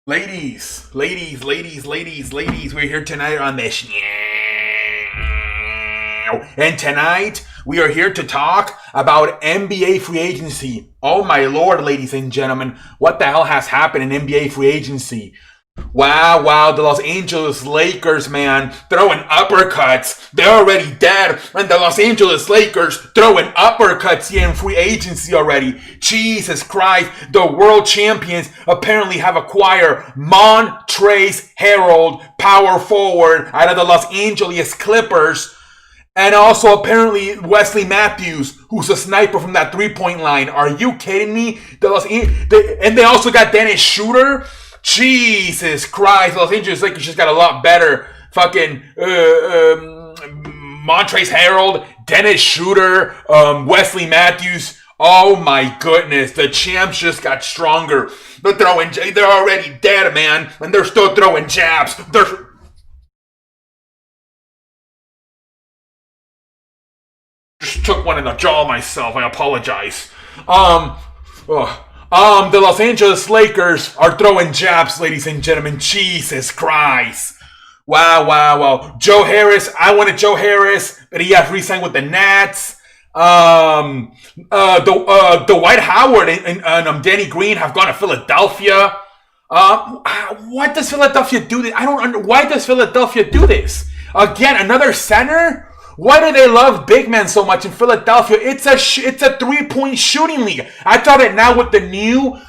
Ladies, we're here tonight on this. And tonight, we are here to talk about NBA free agency. Oh my lord, ladies and gentlemen, what the hell has happened in NBA free agency? Wow, the Los Angeles Lakers, man, throwing uppercuts. They're already dead. And the Los Angeles Lakers throwing uppercuts here in free agency already. Jesus Christ, the world champions apparently have acquired Montrezl Harrell, power forward out of the Los Angeles Clippers. And also apparently Wesley Matthews, who's a sniper from that three-point line. Are you kidding me? And they also got Dennis Schroeder. Jesus Christ, Los Angeles Lakers just got a lot better. Fucking Montrezl Harrell, Dennis Schroeder, Wesley Matthews. Oh my goodness, the champs just got stronger. They're already dead, man, and they're still throwing jabs. Just took one in the jaw myself. I apologize. The Los Angeles Lakers are throwing jabs, ladies and gentlemen. Jesus Christ. Wow. Joe Harris. I wanted Joe Harris, but he has re-signed with the Nets. Dwight Howard and Danny Green have gone to Philadelphia. What does Philadelphia do this? Why does Philadelphia do this? Again, another center? Why do they love big men so much in Philadelphia? It's a 3-point shooting league. I thought that now with the new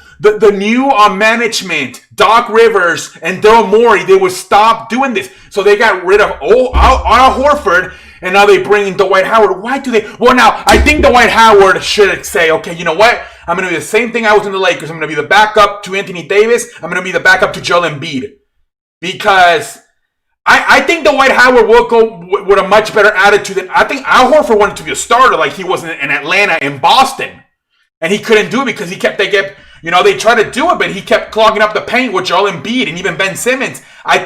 management, Doc Rivers and Daryl Morey, they would stop doing this. So they got rid of Al Horford, and now they bring in Dwight Howard. Why do they? Well, now I think Dwight Howard should say, okay, you know what? I'm going to do the same thing I was in the Lakers. I'm going to be the backup to Anthony Davis. I'm going to be the backup to Joel Embiid, because I think Dwight Howard will go with a much better attitude than I think Al Horford wanted to be a starter like he was in Atlanta and Boston. And he couldn't do it because they tried to do it, but he kept clogging up the paint with Joel Embiid and even Ben Simmons. I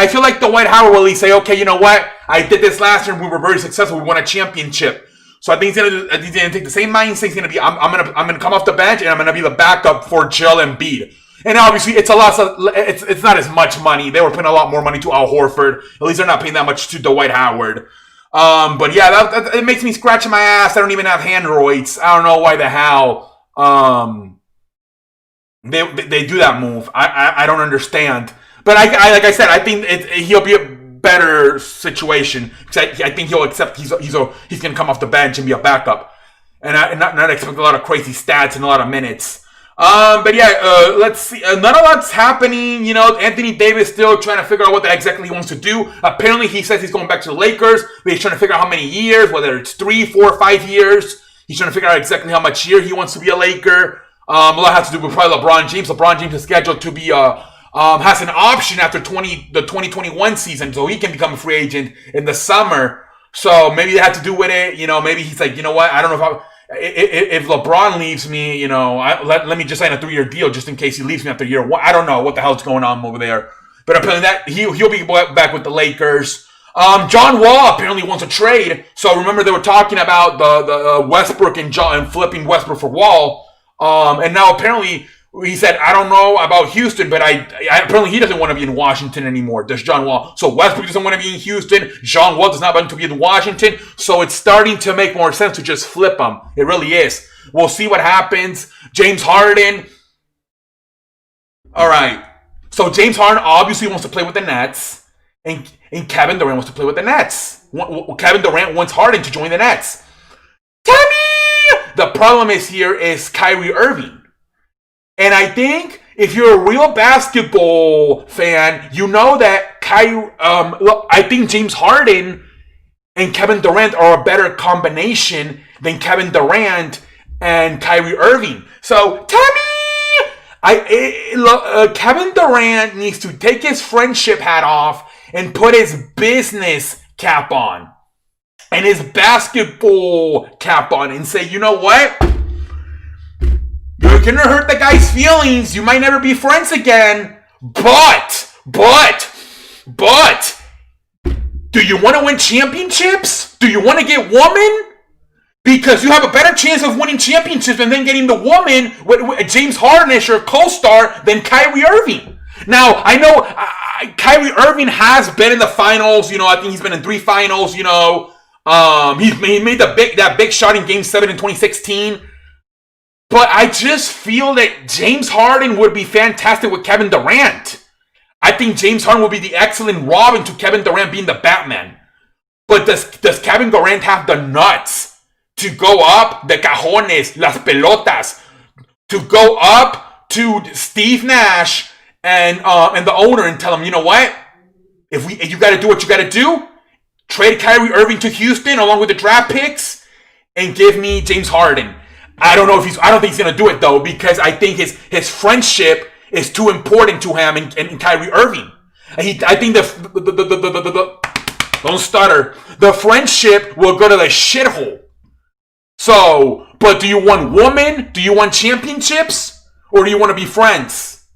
feel like Dwight Howard will at least say, okay, you know what? I did this last year and we were very successful. We won a championship. So I think he's gonna take the same mindset. He's gonna be, I'm gonna come off the bench and I'm gonna be the backup for Joel Embiid. And obviously, it's not as much money. They were paying a lot more money to Al Horford. At least they're not paying that much to Dwight Howard. But yeah, it makes me scratch my ass. I don't even have handroids. I don't know why the hell they do that move. I don't understand. But like I said, I think he'll be a better situation. I think he'll accept he's gonna come off the bench and be a backup, and not expect a lot of crazy stats and a lot of minutes. But yeah, let's see. Not a lot's happening. Anthony Davis still trying to figure out what exactly he wants to do. Apparently, he says he's going back to the Lakers, but he's trying to figure out how many years, whether it's 3, 4, 5 years. He's trying to figure out exactly how much year he wants to be a Laker. A lot has to do with probably LeBron James. LeBron James is scheduled to be has an option after the 2021 season, so he can become a free agent in the summer. So maybe they had to do with it. Maybe he's like, you know what? I don't know if LeBron leaves me, let me just sign a 3-year deal just in case he leaves me after year 1. I don't know what the hell's going on over there. But apparently that he'll be back with the Lakers. John Wall apparently wants a trade. So remember they were talking about the Westbrook and flipping Westbrook for Wall. And now apparently he said, I don't know about Houston, but apparently he doesn't want to be in Washington anymore. Does John Wall? So Westbrook doesn't want to be in Houston. John Wall does not want to be in Washington. So it's starting to make more sense to just flip him. It really is. We'll see what happens. James Harden. All right. So James Harden obviously wants to play with the Nets, and Kevin Durant wants to play with the Nets. Kevin Durant wants Harden to join the Nets. The problem is Kyrie Irving. And I think if you're a real basketball fan, you know that I think James Harden and Kevin Durant are a better combination than Kevin Durant and Kyrie Irving. So, Kevin Durant needs to take his friendship hat off and put his business cap on and his basketball cap on and say, you know what? You're gonna hurt the guy's feelings. You might never be friends again. But, do you want to win championships? Do you want to get women? Because you have a better chance of winning championships and then getting the woman with James Harden as your co-star than Kyrie Irving. Now, I know Kyrie Irving has been in the finals. I think he's been in 3 finals. He made that big shot in Game 7 in 2016. But I just feel that James Harden would be fantastic with Kevin Durant. I think James Harden would be the excellent Robin to Kevin Durant being the Batman. But does Kevin Durant have the nuts to go up, the cajones, las pelotas, to go up to Steve Nash and the owner and tell him, you know what? If you got to do what you got to do, trade Kyrie Irving to Houston along with the draft picks and give me James Harden. I don't think he's gonna do it though, because I think his friendship is too important to him and Kyrie Irving. And I think don't stutter. The friendship will go to the shithole. So, but do you want women? Do you want championships? Or do you want to be friends?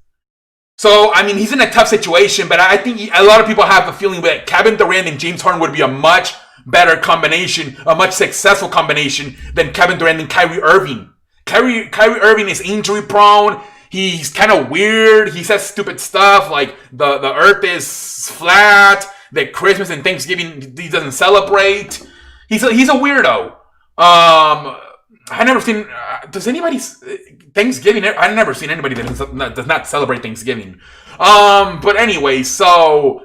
So, I mean, he's in a tough situation, but I think a lot of people have the feeling that Kevin Durant and James Harden would be a much better combination, a much successful combination than Kevin Durant and Kyrie Irving. Kyrie Irving is injury prone. He's kind of weird. He says stupid stuff like the earth is flat, that Christmas and Thanksgiving he doesn't celebrate. He's a weirdo. I never seen. Does anybody Thanksgiving? I've never seen anybody that does not celebrate Thanksgiving. But anyway, so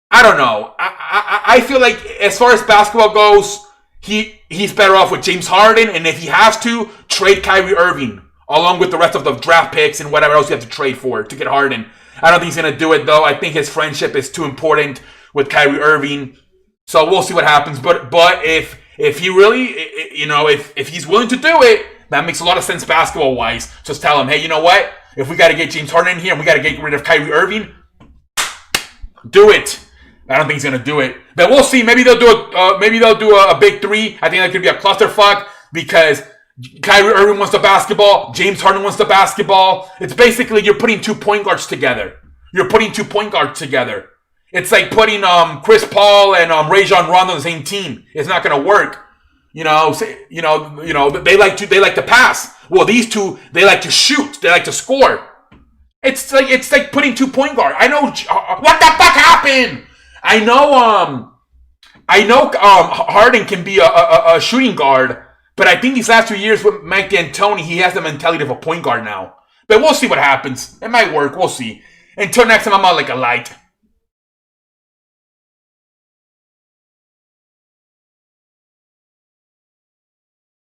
I don't know. I feel like as far as basketball goes, he's better off with James Harden, and if he has to, trade Kyrie Irving along with the rest of the draft picks and whatever else you have to trade for to get Harden. I don't think he's gonna do it though. I think his friendship is too important with Kyrie Irving. So we'll see what happens. But if he really, if he's willing to do it, that makes a lot of sense basketball wise. Just tell him, hey, you know what? If we got to get James Harden in here and we got to get rid of Kyrie Irving, do it. I don't think he's gonna do it, but we'll see. Maybe they'll do a big 3. I think that could be a clusterfuck because Kyrie Irving wants the basketball, James Harden wants the basketball. It's basically you're putting 2 point guards together. It's like putting Chris Paul and Rajon Rondo on the same team. It's not gonna work. They like to pass. Well, these two, they like to shoot. They like to score. It's like putting 2 point guards. I know what the fuck happened. I know Harden can be a shooting guard, but I think these last 2 years with Mike D'Antoni, he has the mentality of a point guard now. But we'll see what happens. It might work. We'll see. Until next time, I'm out like a light.